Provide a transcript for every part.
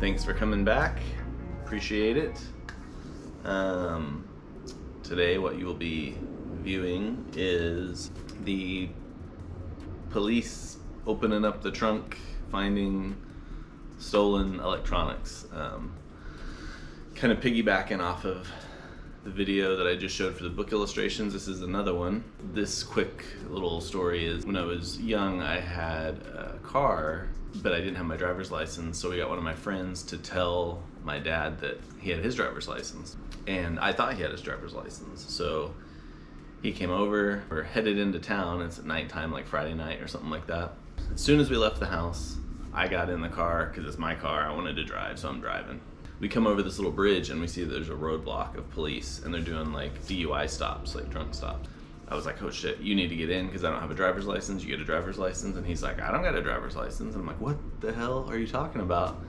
Thanks for coming back. Appreciate it. Today what you will be viewing is the police opening up the trunk, finding stolen electronics. Kind of piggybacking off of the video that I just showed for the book illustrations, this is another one. This quick little story is when I was young, I had a car, but I didn't have my driver's license, so we got one of my friends to tell my dad that he had his driver's license. And I thought he had his driver's license, so he came over. We're headed into town. It's at nighttime, like Friday night or something like that. As soon as we left the house, I got in the car because it's my car. I wanted to drive, so I'm driving. We come over this little bridge and we see there's a roadblock of police and they're doing like DUI stops, like drunk stops. I was like, oh shit, you need to get in because I don't have a driver's license. You get a driver's license? And he's like, I don't got a driver's license. And I'm like, what the hell are you talking about?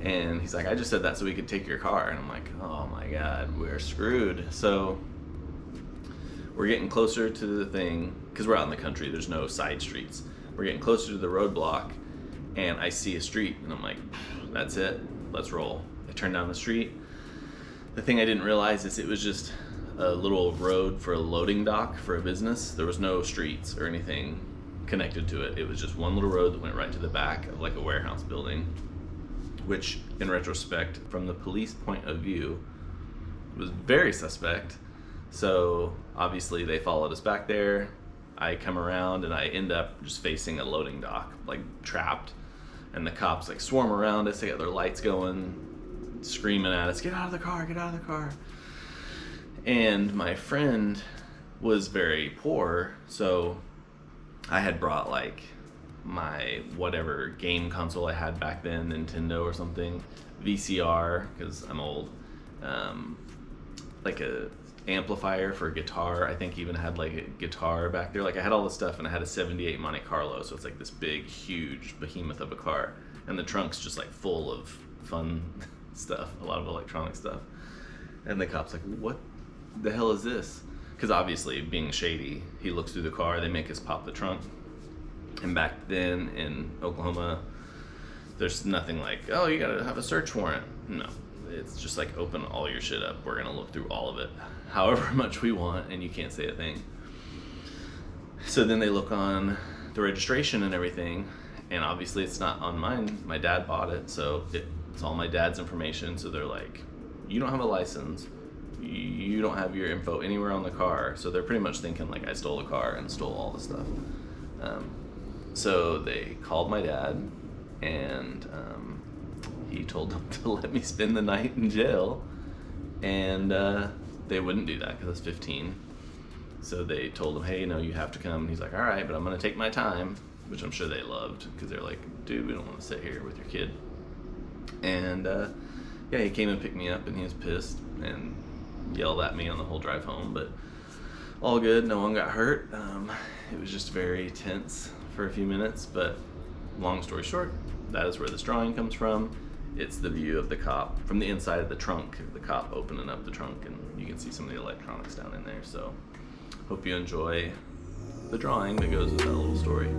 And he's like, I just said that so we could take your car. And I'm like, oh my God, we're screwed. So we're getting closer to the thing because we're out in the country. There's no side streets. We're getting closer to the roadblock and I see a street and I'm like, that's it, let's roll. I turn down the street. The thing I didn't realize is it was just a little road for a loading dock for a business. There was no streets or anything connected to it. It was just one little road that went right to the back of like a warehouse building, which in retrospect, from the police point of view, was very suspect. So obviously they followed us back there. I come around and I end up just facing a loading dock, like trapped. And the cops like swarm around us. They got their lights going, screaming at us, get out of the car, get out of the car. And my friend was very poor, so I had brought like my whatever game console I had back then, Nintendo or something, VCR, because I'm old, like a amplifier for a guitar. I think even had like a guitar back there. Like I had all this stuff, and I had a 78 Monte Carlo, so it's like this big, huge behemoth of a car. And the trunk's just like full of fun stuff, a lot of electronic stuff. And the cop's like, what the hell is this? Because obviously, being shady, he looks through the car, they make us pop the trunk. And back then in Oklahoma, there's nothing like, oh, you gotta have a search warrant. No, it's just like, open all your shit up. We're gonna look through all of it, however much we want, and you can't say a thing. So then they look on the registration and everything, and obviously it's not on mine. My dad bought it, so it's all my dad's information. So they're like, you don't have a license, you don't have your info anywhere on the car. So they're pretty much thinking like I stole the car and stole all the stuff. So they called my dad, and he told them to let me spend the night in jail, and they wouldn't do that because I was 15. So they told him, hey, no, you have to come. And he's like, all right, but I'm gonna take my time, which I'm sure they loved because they're like, dude, we don't want to sit here with your kid. And yeah, he came and picked me up, and he was pissed and yelled at me on the whole drive home, but all good, no one got hurt. It was just very tense for a few minutes, but long story short, that is where this drawing comes from. It's the view of the cop from the inside of the trunk, the cop opening up the trunk, and you can see some of the electronics down in there. So hope you enjoy the drawing that goes with that little story.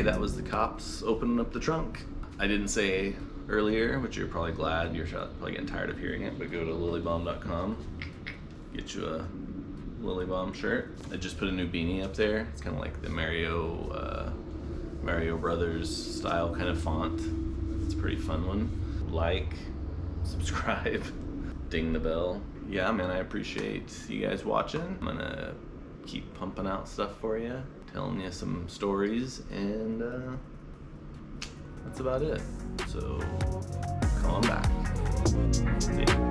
that was the cops opening up the trunk. I didn't say earlier, which you're probably glad, you're probably getting tired of hearing it, but go to lilybomb.com, get you a Lily Bomb shirt. I just put a new beanie up there. It's kind of like the Mario Brothers style kind of font. It's a pretty fun one. Like, subscribe, ding the bell. Yeah, man, I appreciate you guys watching. I'm gonna keep pumping out stuff for you, telling you some stories, and that's about it. So, come on back. See ya.